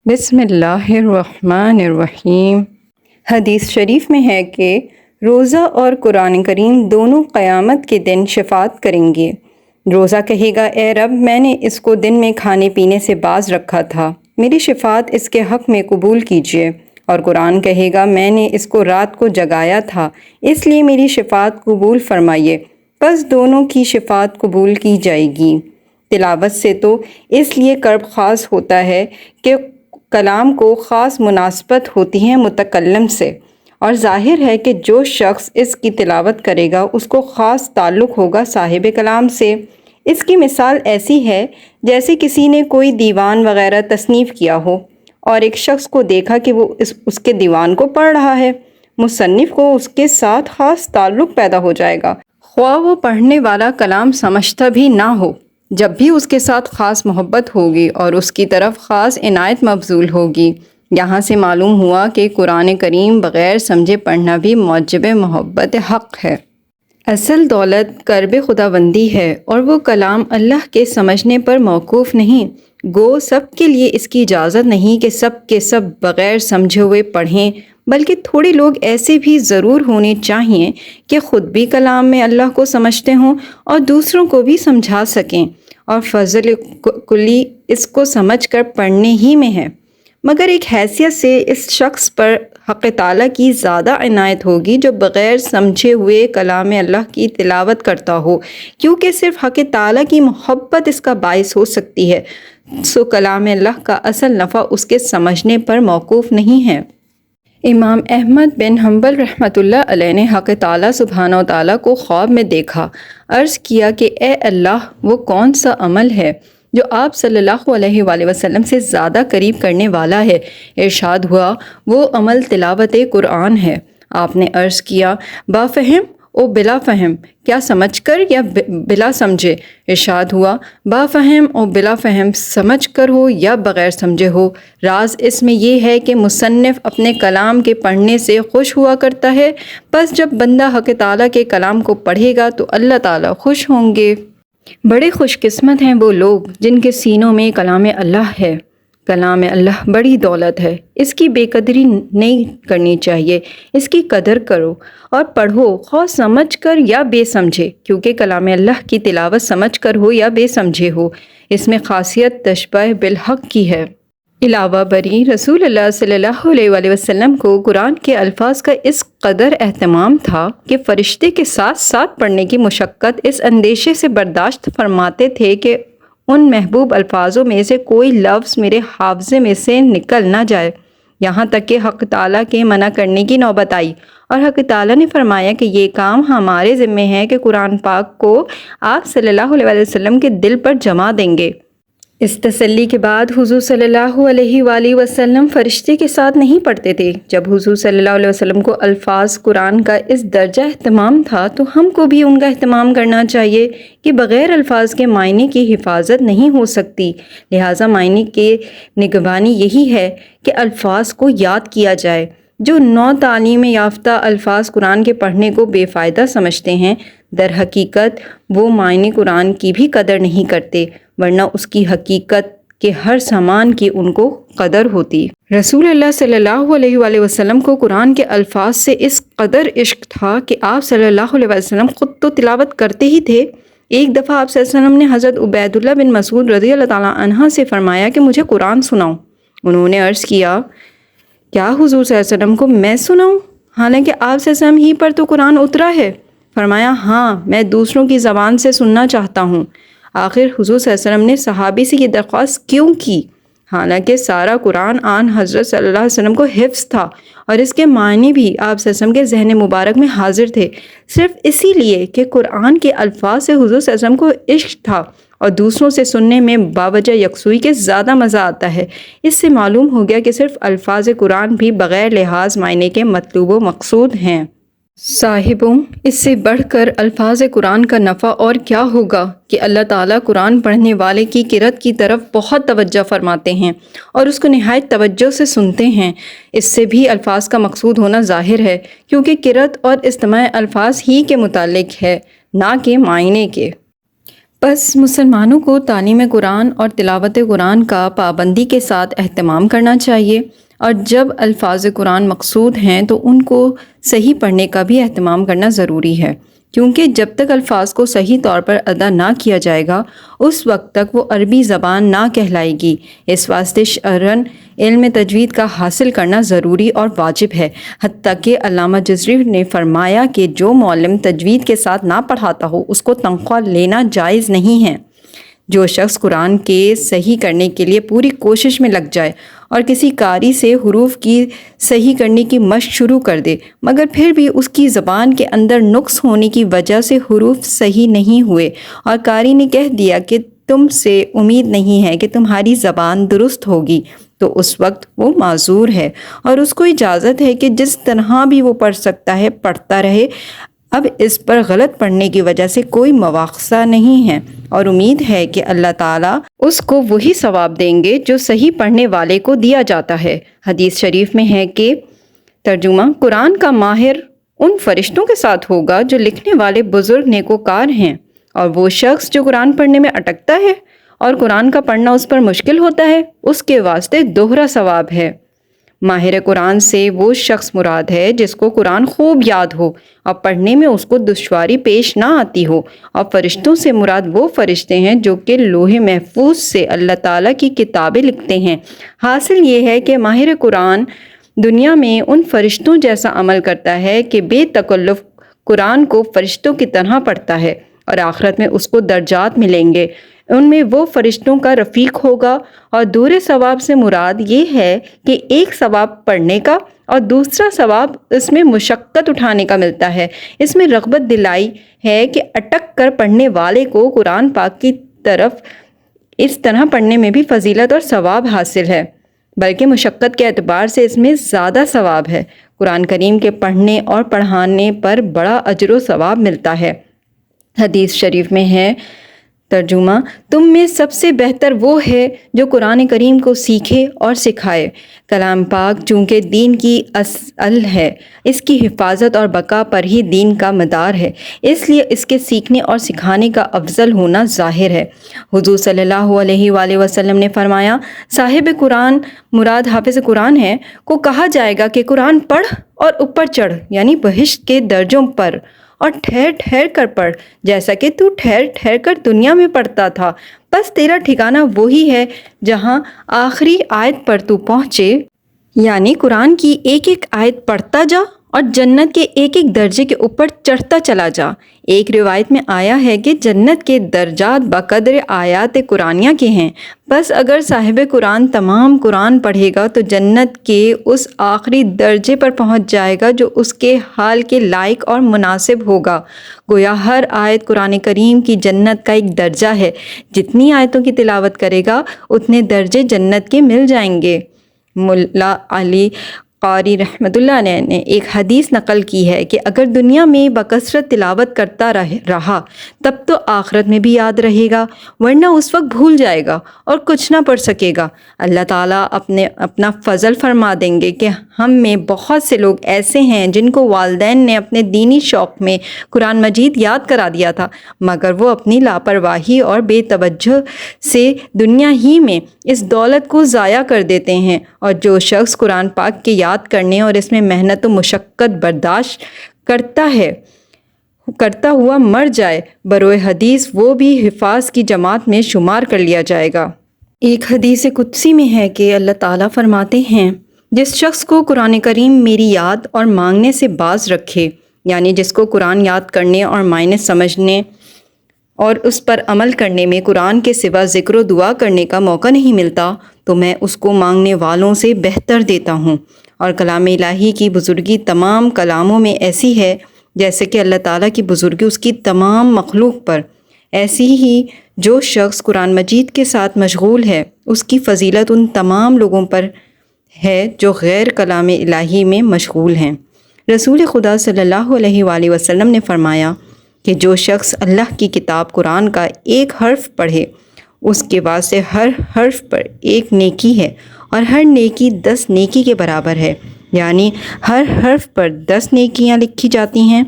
بسم اللہ الرحمن الرحیم۔ حدیث شریف میں ہے کہ روزہ اور قرآن کریم دونوں قیامت کے دن شفاعت کریں گے۔ روزہ کہے گا، اے رب، میں نے اس کو دن میں کھانے پینے سے باز رکھا تھا، میری شفاعت اس کے حق میں قبول کیجیے۔ اور قرآن کہے گا، میں نے اس کو رات کو جگایا تھا، اس لیے میری شفاعت قبول فرمائیے۔ پس دونوں کی شفاعت قبول کی جائے گی۔ تلاوت سے تو اس لیے قرب خاص ہوتا ہے کہ کلام کو خاص مناسبت ہوتی ہے متکلم سے، اور ظاہر ہے کہ جو شخص اس کی تلاوت کرے گا اس کو خاص تعلق ہوگا صاحب کلام سے۔ اس کی مثال ایسی ہے جیسے کسی نے کوئی دیوان وغیرہ تصنیف کیا ہو اور ایک شخص کو دیکھا کہ وہ اس کے دیوان کو پڑھ رہا ہے۔ مصنف کو اس کے ساتھ خاص تعلق پیدا ہو جائے گا، خواہ وہ پڑھنے والا کلام سمجھتا بھی نہ ہو۔ جب بھی اس کے ساتھ خاص محبت ہوگی اور اس کی طرف خاص عنایت مبذول ہوگی۔ یہاں سے معلوم ہوا کہ قرآن کریم بغیر سمجھے پڑھنا بھی موجب محبت حق ہے۔ اصل دولت قرب خداوندی ہے، اور وہ کلام اللہ کے سمجھنے پر موقوف نہیں۔ گو سب کے لیے اس کی اجازت نہیں کہ سب کے سب بغیر سمجھے ہوئے پڑھیں، بلکہ تھوڑے لوگ ایسے بھی ضرور ہونے چاہیے کہ خود بھی کلام میں اللہ کو سمجھتے ہوں اور دوسروں کو بھی سمجھا سکیں، اور فضل کلی اس کو سمجھ کر پڑھنے ہی میں ہے۔ مگر ایک حیثیت سے اس شخص پر حق تعالیٰ کی زیادہ عنایت ہوگی جو بغیر سمجھے ہوئے کلام اللہ کی تلاوت کرتا ہو، کیونکہ صرف حق تعالیٰ کی محبت اس کا باعث ہو سکتی ہے۔ سو کلام اللہ کا اصل نفع اس کے سمجھنے پر موقوف نہیں ہے۔ امام احمد بن حنبل رحمۃ اللہ علیہ نے حق تعالیٰ سبحانہ و تعالیٰ کو خواب میں دیکھا۔ عرض کیا کہ اے اللہ، وہ کون سا عمل ہے جو آپ صلی اللہ علیہ وآلہ وسلم سے زیادہ قریب کرنے والا ہے؟ ارشاد ہوا، وہ عمل تلاوت قرآن ہے۔ آپ نے عرض کیا، با فہم او بلا فہم، کیا سمجھ کر یا بلا سمجھے؟ ارشاد ہوا، با فہم او بلا فہم، سمجھ کر ہو یا بغیر سمجھے ہو۔ راز اس میں یہ ہے کہ مصنف اپنے کلام کے پڑھنے سے خوش ہوا کرتا ہے، پس جب بندہ حق تعالیٰ کے کلام کو پڑھے گا تو اللہ تعالیٰ خوش ہوں گے۔ بڑے خوش قسمت ہیں وہ لوگ جن کے سینوں میں کلام اللہ ہے۔ کلام اللہ بڑی دولت ہے، اس کی بے قدری نہیں کرنی چاہیے، اس کی قدر کرو اور پڑھو، خواہ سمجھ کر یا بے سمجھے، کیونکہ کلام اللہ کی تلاوت سمجھ کر ہو یا بے سمجھے ہو، اس میں خاصیت تشبیہ بالحق کی ہے۔ علاوہ بری رسول اللہ صلی اللہ علیہ وآلہ وسلم کو قرآن کے الفاظ کا اس قدر اہتمام تھا کہ فرشتے کے ساتھ ساتھ پڑھنے کی مشقت اس اندیشے سے برداشت فرماتے تھے کہ ان محبوب الفاظوں میں سے کوئی لفظ میرے حافظے میں سے نکل نہ جائے۔ یہاں تک کہ حق تعالیٰ کے منع کرنے کی نوبت آئی، اور حق تعالیٰ نے فرمایا کہ یہ کام ہمارے ذمے ہے کہ قرآن پاک کو آپ صلی اللہ علیہ وسلم کے دل پر جما دیں گے۔ اس تسلی کے بعد حضور صلی اللہ علیہ وآلہ وسلم فرشتے کے ساتھ نہیں پڑھتے تھے۔ جب حضور صلی اللہ علیہ وسلم کو الفاظ قرآن کا اس درجہ اہتمام تھا تو ہم کو بھی ان کا اہتمام کرنا چاہیے کہ بغیر الفاظ کے معنی کی حفاظت نہیں ہو سکتی، لہٰذا معنی کے نگہبانی یہی ہے کہ الفاظ کو یاد کیا جائے۔ جو نو تعلیم یافتہ الفاظ قرآن کے پڑھنے کو بے فائدہ سمجھتے ہیں، در حقیقت وہ معنی قرآن کی بھی قدر نہیں کرتے، ورنہ اس کی حقیقت کے ہر سامان کی ان کو قدر ہوتی۔ رسول اللہ صلی اللہ علیہ وآلہ وسلم کو قرآن کے الفاظ سے اس قدر عشق تھا کہ آپ صلی اللہ علیہ وسلم خود تو تلاوت کرتے ہی تھے۔ ایک دفعہ آپ صلی اللہ علیہ وسلم نے حضرت عبید اللہ بن مسعود رضی اللہ تعالیٰ عنہ سے فرمایا کہ مجھے قرآن سناؤ۔ انہوں نے عرض کیا، کیا حضور صلی اللہ علیہ وسلم کو میں سناؤں، حالانکہ آپ صلی اللہ علیہ وسلم ہی پر تو قرآن اترا ہے؟ فرمایا، ہاں، میں دوسروں کی زبان سے سننا چاہتا ہوں۔ آخر حضور صلی اللہ علیہ وسلم نے صحابی سے یہ درخواست کیوں کی، حالانکہ سارا قرآن آن حضرت صلی اللہ علیہ وسلم کو حفظ تھا اور اس کے معنی بھی آپ صلی اللہ علیہ وسلم کے ذہن مبارک میں حاضر تھے، صرف اسی لیے کہ قرآن کے الفاظ سے حضور صلی اللہ علیہ وسلم کو عشق تھا اور دوسروں سے سننے میں باوجہ یکسوئی کے زیادہ مزہ آتا ہے۔ اس سے معلوم ہو گیا کہ صرف الفاظ قرآن بھی بغیر لحاظ معنی کے مطلوب و مقصود ہیں۔ صاحبوں، اس سے بڑھ کر الفاظ قرآن کا نفع اور کیا ہوگا کہ اللہ تعالیٰ قرآن پڑھنے والے کی قرأت کی طرف بہت توجہ فرماتے ہیں اور اس کو نہایت توجہ سے سنتے ہیں۔ اس سے بھی الفاظ کا مقصود ہونا ظاہر ہے، کیونکہ قرأت اور استماع الفاظ ہی کے متعلق ہے، نہ کہ معنی کے۔ بس مسلمانوں کو تعلیم قرآن اور تلاوت قرآن کا پابندی کے ساتھ اہتمام کرنا چاہیے، اور جب الفاظ قرآن مقصود ہیں تو ان کو صحیح پڑھنے کا بھی اہتمام کرنا ضروری ہے، کیونکہ جب تک الفاظ کو صحیح طور پر ادا نہ کیا جائے گا اس وقت تک وہ عربی زبان نہ کہلائے گی۔ اس واسطے شرعاً علم تجوید کا حاصل کرنا ضروری اور واجب ہے، حتیٰ کہ علامہ جزری نے فرمایا کہ جو معلم تجوید کے ساتھ نہ پڑھاتا ہو اس کو تنخواہ لینا جائز نہیں ہے۔ جو شخص قرآن کے صحیح کرنے کے لیے پوری کوشش میں لگ جائے اور کسی قاری سے حروف کی صحیح کرنے کی مشق شروع کر دے، مگر پھر بھی اس کی زبان کے اندر نقص ہونے کی وجہ سے حروف صحیح نہیں ہوئے اور قاری نے کہہ دیا کہ تم سے امید نہیں ہے کہ تمہاری زبان درست ہوگی، تو اس وقت وہ معذور ہے اور اس کو اجازت ہے کہ جس طرح بھی وہ پڑھ سکتا ہے پڑھتا رہے۔ اب اس پر غلط پڑھنے کی وجہ سے کوئی مواخذہ نہیں ہے، اور امید ہے کہ اللہ تعالیٰ اس کو وہی ثواب دیں گے جو صحیح پڑھنے والے کو دیا جاتا ہے۔ حدیث شریف میں ہے کہ ترجمہ، قرآن کا ماہر ان فرشتوں کے ساتھ ہوگا جو لکھنے والے بزرگ نیکوکار ہیں، اور وہ شخص جو قرآن پڑھنے میں اٹکتا ہے اور قرآن کا پڑھنا اس پر مشکل ہوتا ہے اس کے واسطے دوہرا ثواب ہے۔ ماہر قرآن سے وہ شخص مراد ہے جس کو قرآن خوب یاد ہو اور پڑھنے میں اس کو دشواری پیش نہ آتی ہو، اور فرشتوں سے مراد وہ فرشتے ہیں جو کہ لوح محفوظ سے اللہ تعالیٰ کی کتابیں لکھتے ہیں۔ حاصل یہ ہے کہ ماہر قرآن دنیا میں ان فرشتوں جیسا عمل کرتا ہے کہ بے تکلف قرآن کو فرشتوں کی طرح پڑھتا ہے، اور آخرت میں اس کو درجات ملیں گے، ان میں وہ فرشتوں کا رفیق ہوگا۔ اور دوہرے ثواب سے مراد یہ ہے کہ ایک ثواب پڑھنے کا اور دوسرا ثواب اس میں مشقت اٹھانے کا ملتا ہے۔ اس میں رغبت دلائی ہے کہ اٹک کر پڑھنے والے کو قرآن پاک کی طرف اس طرح پڑھنے میں بھی فضیلت اور ثواب حاصل ہے، بلکہ مشقت کے اعتبار سے اس میں زیادہ ثواب ہے۔ قرآن کریم کے پڑھنے اور پڑھانے پر بڑا اجر و ثواب ملتا ہے۔ حدیث شریف میں ہے ترجمہ، تم میں سب سے بہتر وہ ہے جو قرآن کریم کو سیکھے اور سکھائے۔ کلام پاک چونکہ دین کی اصل ہے، اس کی حفاظت اور بقا پر ہی دین کا مدار ہے، اس لیے اس کے سیکھنے اور سکھانے کا افضل ہونا ظاہر ہے۔ حضور صلی اللہ علیہ وآلہ وسلم نے فرمایا، صاحب قرآن مراد حافظ قرآن ہے کو کہا جائے گا کہ قرآن پڑھ اور اوپر چڑھ، یعنی بہشت کے درجوں پر، اور ٹھہر ٹھہر کر پڑھ جیسا کہ تو ٹھہر ٹھہر کر دنیا میں پڑھتا تھا، بس تیرا ٹھکانہ وہی ہے جہاں آخری آیت پر تو پہنچے، یعنی قرآن کی ایک ایک آیت پڑھتا جا اور جنت کے ایک ایک درجے کے اوپر چڑھتا چلا جا۔ ایک روایت میں آیا ہے کہ جنت کے درجات بقدر آیات قرآنیہ کے ہیں، بس اگر صاحب قرآن تمام قرآن پڑھے گا تو جنت کے اس آخری درجے پر پہنچ جائے گا جو اس کے حال کے لائق اور مناسب ہوگا۔ گویا ہر آیت قرآن کریم کی جنت کا ایک درجہ ہے، جتنی آیتوں کی تلاوت کرے گا اتنے درجے جنت کے مل جائیں گے۔ ملا علی قاری رحمۃ اللہ علیہ نے ایک حدیث نقل کی ہے کہ اگر دنیا میں بکثرت تلاوت کرتا رہا تب تو آخرت میں بھی یاد رہے گا، ورنہ اس وقت بھول جائے گا اور کچھ نہ پڑھ سکے گا۔ اللہ تعالیٰ اپنا فضل فرما دیں گے کہ ہم میں بہت سے لوگ ایسے ہیں جن کو والدین نے اپنے دینی شوق میں قرآن مجید یاد کرا دیا تھا، مگر وہ اپنی لاپرواہی اور بے توجہ سے دنیا ہی میں اس دولت کو ضائع کر دیتے ہیں۔ اور جو شخص قرآن پاک کے یاد کرنے اور اس میں محنت و مشقت برداشت کرتا ہوا مر جائے، بروئے حدیث وہ بھی حفاظ کی جماعت میں شمار کر لیا جائے گا۔ ایک حدیث قدسی میں ہے کہ اللہ تعالیٰ فرماتے ہیں، جس شخص کو قرآن کریم میری یاد اور مانگنے سے باز رکھے، یعنی جس کو قرآن یاد کرنے اور معنی سمجھنے اور اس پر عمل کرنے میں قرآن کے سوا ذکر و دعا کرنے کا موقع نہیں ملتا، تو میں اس کو مانگنے والوں سے بہتر دیتا ہوں۔ اور کلام الہی کی بزرگی تمام کلاموں میں ایسی ہے جیسے کہ اللہ تعالیٰ کی بزرگی اس کی تمام مخلوق پر، ایسی ہی جو شخص قرآن مجید کے ساتھ مشغول ہے اس کی فضیلت ان تمام لوگوں پر ہے جو غیر کلام الہی میں مشغول ہیں۔ رسول خدا صلی اللہ علیہ وآلہ وسلم نے فرمایا کہ جو شخص اللہ کی کتاب قرآن کا ایک حرف پڑھے اس کے واسطے ہر حرف پر ایک نیکی ہے، اور ہر نیکی 10 نیکی کے برابر ہے، یعنی ہر حرف پر 10 نیکیاں لکھی جاتی ہیں۔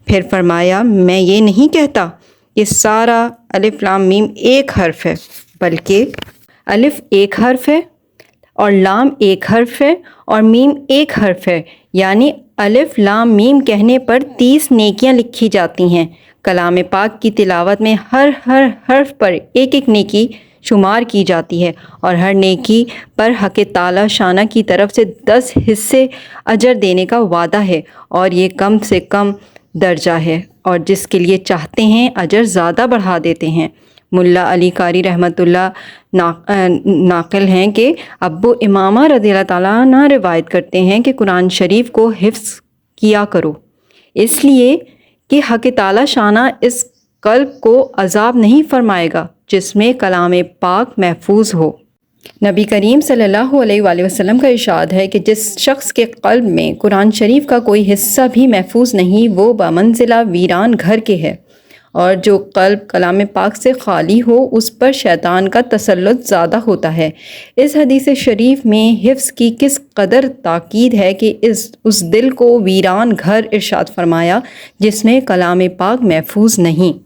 پھر فرمایا، میں یہ نہیں کہتا یہ سارا الف لام میم ایک حرف ہے، بلکہ الف ایک حرف ہے اور لام ایک حرف ہے اور میم ایک حرف ہے، یعنی الف لام میم کہنے پر 30 نیکیاں لکھی جاتی ہیں۔ کلام پاک کی تلاوت میں ہر حرف پر ایک ایک نیکی شمار کی جاتی ہے اور ہر نیکی پر حق تعالی شانہ کی طرف سے 10 حصے اجر دینے کا وعدہ ہے، اور یہ کم سے کم درجہ ہے، اور جس کے لیے چاہتے ہیں اجر زیادہ بڑھا دیتے ہیں۔ ملا علی قاری رحمۃ اللہ ناقل ہیں کہ ابو امامہ رضی اللہ تعالیٰ عنہ روایت کرتے ہیں کہ قرآن شریف کو حفظ کیا کرو، اس لیے کہ حق تعالی شانہ اس قلب کو عذاب نہیں فرمائے گا جس میں کلام پاک محفوظ ہو۔ نبی کریم صلی اللہ علیہ وآلہ وسلم کا ارشاد ہے کہ جس شخص کے قلب میں قرآن شریف کا کوئی حصہ بھی محفوظ نہیں، وہ بمنزلہ ویران گھر کے ہے، اور جو قلب کلام پاک سے خالی ہو اس پر شیطان کا تسلط زیادہ ہوتا ہے۔ اس حدیث شریف میں حفظ کی کس قدر تاکید ہے کہ اس دل کو ویران گھر ارشاد فرمایا جس میں کلام پاک محفوظ نہیں۔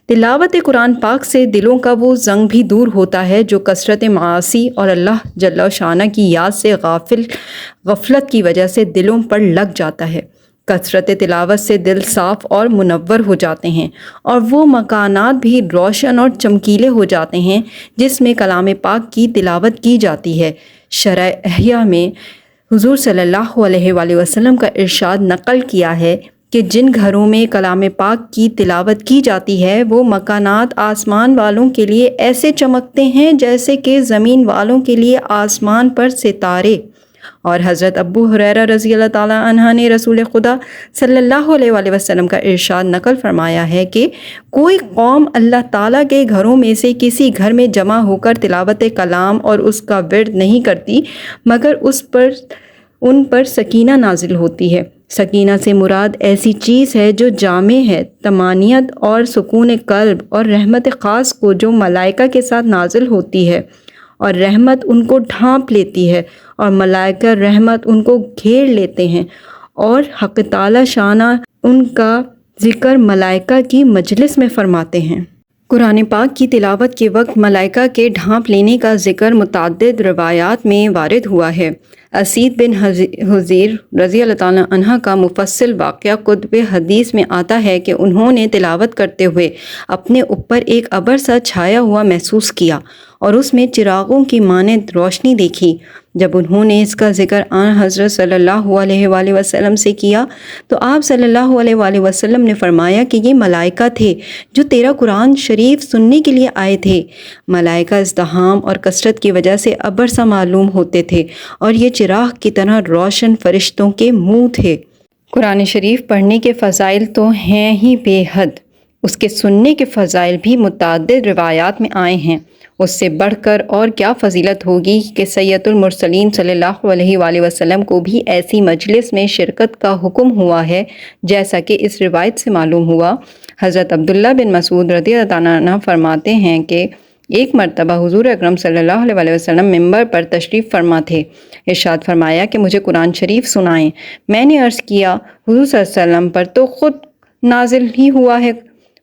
تلاوت قرآن پاک سے دلوں کا وہ زنگ بھی دور ہوتا ہے جو کثرت معاصی اور اللہ جل شانہ کی یاد سے غفلت کی وجہ سے دلوں پر لگ جاتا ہے۔ کثرت تلاوت سے دل صاف اور منور ہو جاتے ہیں اور وہ مکانات بھی روشن اور چمکیلے ہو جاتے ہیں جس میں کلام پاک کی تلاوت کی جاتی ہے۔ شرح احیاء میں حضور صلی اللہ علیہ وآلہ وسلم کا ارشاد نقل کیا ہے کہ جن گھروں میں کلام پاک کی تلاوت کی جاتی ہے وہ مکانات آسمان والوں کے لیے ایسے چمکتے ہیں جیسے کہ زمین والوں کے لیے آسمان پر ستارے۔ اور حضرت ابو ہریرہ رضی اللہ تعالیٰ عنہ نے رسول خدا صلی اللہ علیہ وآلہ وسلم کا ارشاد نقل فرمایا ہے کہ کوئی قوم اللہ تعالیٰ کے گھروں میں سے کسی گھر میں جمع ہو کر تلاوت کلام اور اس کا ورد نہیں کرتی مگر ان پر سکینہ نازل ہوتی ہے۔ سکینہ سے مراد ایسی چیز ہے جو جامع ہے، طمانینت اور سکون قلب اور رحمت خاص کو جو ملائکہ کے ساتھ نازل ہوتی ہے، اور رحمت ان کو ڈھانپ لیتی ہے اور ملائکہ رحمت ان کو گھیر لیتے ہیں، اور حق تعالی شانہ ان کا ذکر ملائکہ کی مجلس میں فرماتے ہیں۔ قرآن پاک کی تلاوت کے وقت ملائکہ کے ڈھانپ لینے کا ذکر متعدد روایات میں وارد ہوا ہے۔ اسید بن حضیر رضی اللہ تعالیٰ عنہ کا مفصل واقعہ کتب حدیث میں آتا ہے کہ انہوں نے تلاوت کرتے ہوئے اپنے اوپر ایک ابر سا چھایا ہوا محسوس کیا اور اس میں چراغوں کی مانند روشنی دیکھی۔ جب انہوں نے اس کا ذکر آن حضرت صلی اللہ علیہ وآلہ وسلم سے کیا تو آپ صلی اللہ علیہ وآلہ وسلم نے فرمایا کہ یہ ملائکہ تھے جو تیرا قرآن شریف سننے کے لیے آئے تھے۔ ملائکہ ازدحام اور کثرت کی وجہ سے ابر سا معلوم ہوتے تھے اور یہ چراغ کی طرح روشن فرشتوں کے منہ تھے۔ قرآن شریف پڑھنے کے فضائل تو ہیں ہی بے حد، اس کے سننے کے فضائل بھی متعدد روایات میں آئے ہیں۔ اس سے بڑھ کر اور کیا فضیلت ہوگی کہ سید المرسلین صلی اللہ علیہ وآلہ وسلم کو بھی ایسی مجلس میں شرکت کا حکم ہوا ہے جیسا کہ اس روایت سے معلوم ہوا۔ حضرت عبداللہ بن مسعود رضی اللہ عنہ فرماتے ہیں کہ ایک مرتبہ حضور اکرم صلی اللہ علیہ وآلہ وسلم ممبر پر تشریف فرما تھے۔ ارشاد فرمایا کہ مجھے قرآن شریف سنائیں۔ میں نے عرض کیا حضور صلی اللہ علیہ وسلم پر تو خود نازل ہی ہوا ہے،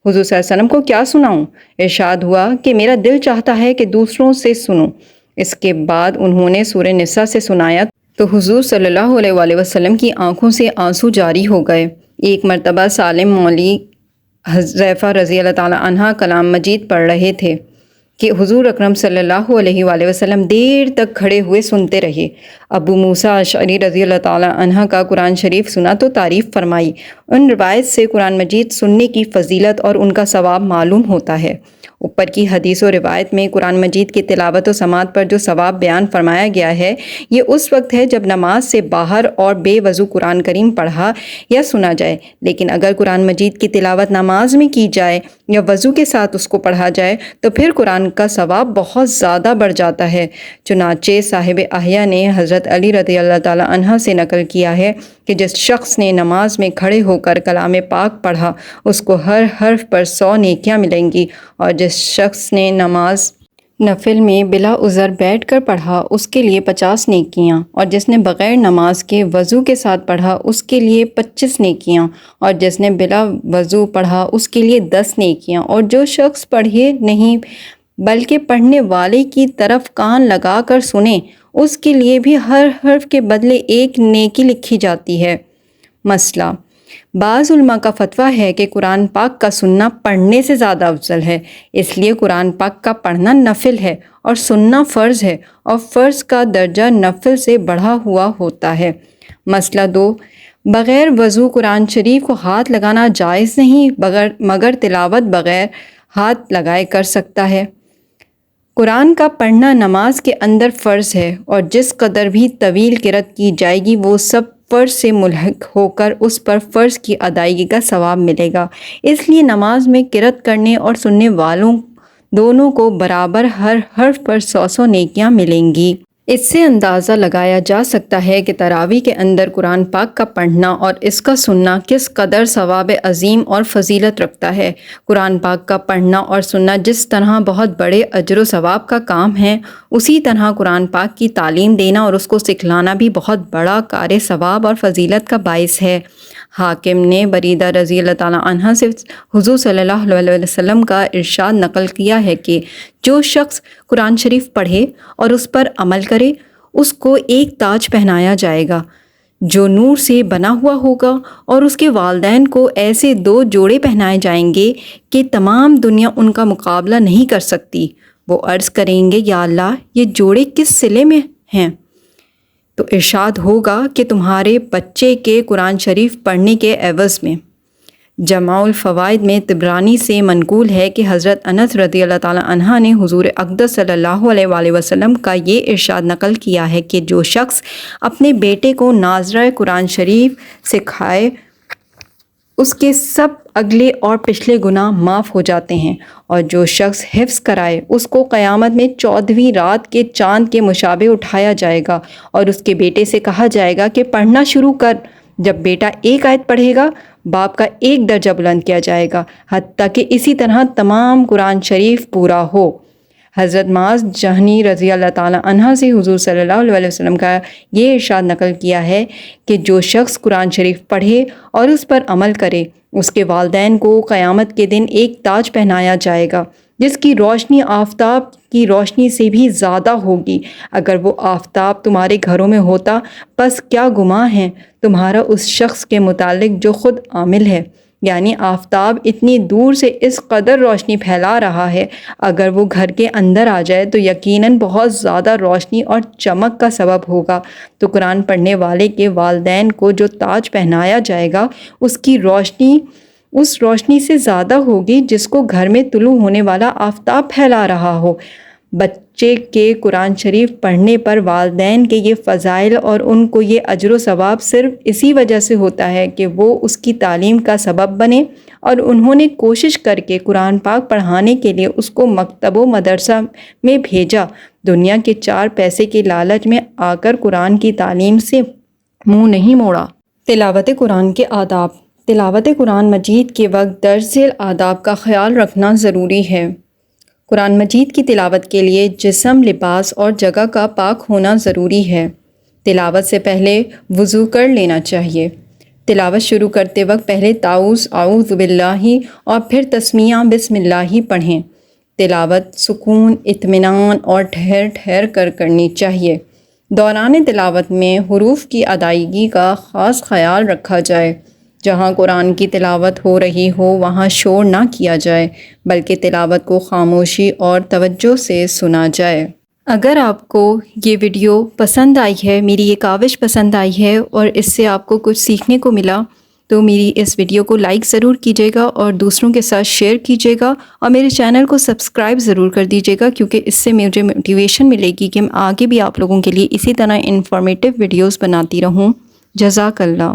حضور صلی اللہ علیہ وسلم کو کیا سناؤں؟ ارشاد ہوا کہ میرا دل چاہتا ہے کہ دوسروں سے سنوں۔ اس کے بعد انہوں نے سورہ نساء سے سنایا تو حضور صلی اللہ علیہ وآلہ وسلم کی آنکھوں سے آنسو جاری ہو گئے۔ ایک مرتبہ سالم مولی حذیفہ رضی اللہ تعالیٰ عنہ کلام مجید پڑھ رہے تھے کہ حضور اکرم صلی اللہ علیہ وآلہ وسلم دیر تک کھڑے ہوئے سنتے رہے۔ ابو موسیٰ اشعری رضی اللہ تعالیٰ عنہ کا قرآن شریف سنا تو تعریف فرمائی۔ ان روایت سے قرآن مجید سننے کی فضیلت اور ان کا ثواب معلوم ہوتا ہے۔ اوپر کی حدیث و روایت میں قرآن مجید کی تلاوت و سماعت پر جو ثواب بیان فرمایا گیا ہے یہ اس وقت ہے جب نماز سے باہر اور بے وضو قرآن کریم پڑھا یا سنا جائے، لیکن اگر قرآن مجید کی تلاوت نماز میں کی جائے یا وضو کے ساتھ اس کو پڑھا جائے تو پھر قرآن کا ثواب بہت زیادہ بڑھ جاتا ہے۔ چنانچہ صاحب احیاء نے حضرت علی رضی اللہ تعالیٰ عنہ سے نقل کیا ہے کہ جس شخص نے نماز میں کھڑے ہو کر کلام پاک پڑھا اس کو ہر حرف پر 100 نیکیاں ملیں گی، اور جس شخص نے نماز نفل میں بلا عذر بیٹھ کر پڑھا اس کے لیے 50 نیکیاں، اور جس نے بغیر نماز کے وضو کے ساتھ پڑھا اس کے لیے 25 نیکیاں، اور جس نے بلا وضو پڑھا اس کے لیے 10 نیکیاں، اور جو شخص پڑھے نہیں بلکہ پڑھنے والے کی طرف کان لگا کر سنے اس کے لیے بھی ہر حرف کے بدلے 1 نیکی لکھی جاتی ہے۔ مسئلہ: بعض علماء کا فتویٰ ہے کہ قرآن پاک کا سننا پڑھنے سے زیادہ افضل ہے، اس لیے قرآن پاک کا پڑھنا نفل ہے اور سننا فرض ہے، اور فرض کا درجہ نفل سے بڑھا ہوا ہوتا ہے۔ مسئلہ 2: بغیر وضو قرآن شریف کو ہاتھ لگانا جائز نہیں، مگر تلاوت بغیر ہاتھ لگائے کر سکتا ہے۔ قرآن کا پڑھنا نماز کے اندر فرض ہے، اور جس قدر بھی طویل قرأت کی جائے گی وہ سب فرض سے ملحق ہو کر اس پر فرض کی ادائیگی کا ثواب ملے گا۔ اس لیے نماز میں قرأت کرنے اور سننے والوں دونوں کو برابر ہر حرف پر 100 نیکیاں ملیں گی۔ اس سے اندازہ لگایا جا سکتا ہے کہ تراویح کے اندر قرآن پاک کا پڑھنا اور اس کا سننا کس قدر ثواب عظیم اور فضیلت رکھتا ہے۔ قرآن پاک کا پڑھنا اور سننا جس طرح بہت بڑے اجر و ثواب کا کام ہے، اسی طرح قرآن پاک کی تعلیم دینا اور اس کو سکھلانا بھی بہت بڑا کار ثواب اور فضیلت کا باعث ہے۔ حاکم نے بریدہ رضی اللہ تعالیٰ عنہ سے حضور صلی اللہ علیہ وسلم کا ارشاد نقل کیا ہے کہ جو شخص قرآن شریف پڑھے اور اس پر عمل کرے اس کو ایک تاج پہنایا جائے گا جو نور سے بنا ہوا ہوگا، اور اس کے والدین کو ایسے 2 جوڑے پہنائے جائیں گے کہ تمام دنیا ان کا مقابلہ نہیں کر سکتی۔ وہ عرض کریں گے، یا اللہ، یہ جوڑے کس صلے میں ہیں؟ تو ارشاد ہوگا کہ تمہارے بچے کے قرآن شریف پڑھنے کے عوض میں۔ جمع الفوائد میں طبرانی سے منقول ہے کہ حضرت انس رضی اللہ تعالیٰ عنہ نے حضور اقدس صلی اللہ علیہ وآلہ وسلم کا یہ ارشاد نقل کیا ہے کہ جو شخص اپنے بیٹے کو ناظرہ قرآن شریف سکھائے اس کے سب اگلے اور پچھلے گناہ معاف ہو جاتے ہیں، اور جو شخص حفظ کرائے اس کو قیامت میں 14ویں رات کے چاند کے مشابہ اٹھایا جائے گا، اور اس کے بیٹے سے کہا جائے گا کہ پڑھنا شروع کر۔ جب بیٹا 1 آیت پڑھے گا باپ کا 1 درجہ بلند کیا جائے گا، حتیٰ کہ اسی طرح تمام قرآن شریف پورا ہو۔ حضرت معاذ جہنی رضی اللہ تعالیٰ عنہ سے حضور صلی اللہ علیہ وسلم کا یہ ارشاد نقل کیا ہے کہ جو شخص قرآن شریف پڑھے اور اس پر عمل کرے اس کے والدین کو قیامت کے دن ایک تاج پہنایا جائے گا جس کی روشنی آفتاب کی روشنی سے بھی زیادہ ہوگی۔ اگر وہ آفتاب تمہارے گھروں میں ہوتا پس کیا گمان ہے تمہارا اس شخص کے متعلق جو خود عامل ہے، یعنی آفتاب اتنی دور سے اس قدر روشنی پھیلا رہا ہے، اگر وہ گھر کے اندر آ جائے تو یقیناً بہت زیادہ روشنی اور چمک کا سبب ہوگا۔ تو قرآن پڑھنے والے کے والدین کو جو تاج پہنایا جائے گا اس کی روشنی اس روشنی سے زیادہ ہوگی جس کو گھر میں طلوع ہونے والا آفتاب پھیلا رہا ہو۔ بچے کے قرآن شریف پڑھنے پر والدین کے یہ فضائل اور ان کو یہ اجر و ثواب صرف اسی وجہ سے ہوتا ہے کہ وہ اس کی تعلیم کا سبب بنے، اور انہوں نے کوشش کر کے قرآن پاک پڑھانے کے لیے اس کو مکتب و مدرسہ میں بھیجا، دنیا کے 4 پیسے کے لالچ میں آ کر قرآن کی تعلیم سے منہ نہیں موڑا۔ تلاوت قرآن کے آداب۔ تلاوت قرآن مجید کے وقت درج ذیل آداب کا خیال رکھنا ضروری ہے۔ قرآن مجید کی تلاوت کے لیے جسم، لباس اور جگہ کا پاک ہونا ضروری ہے۔ تلاوت سے پہلے وضو کر لینا چاہیے۔ تلاوت شروع کرتے وقت پہلے تعوذ اعوذ باللہ اور پھر تسمیہ بسم اللہ پڑھیں۔ تلاوت سکون، اطمینان اور ٹھہر ٹھہر کر کرنی چاہیے۔ دوران تلاوت میں حروف کی ادائیگی کا خاص خیال رکھا جائے۔ جہاں قرآن کی تلاوت ہو رہی ہو وہاں شور نہ کیا جائے، بلکہ تلاوت کو خاموشی اور توجہ سے سنا جائے۔ اگر آپ کو یہ ویڈیو پسند آئی ہے، میری یہ کاوش پسند آئی ہے اور اس سے آپ کو کچھ سیکھنے کو ملا، تو میری اس ویڈیو کو لائک ضرور کیجیے گا اور دوسروں کے ساتھ شیئر کیجیے گا، اور میرے چینل کو سبسکرائب ضرور کر دیجیے گا، کیونکہ اس سے مجھے موٹیویشن ملے گی کہ میں آگے بھی آپ لوگوں کے لیے اسی طرح انفارمیٹیو ویڈیوز بناتی رہوں۔ جزاک اللہ۔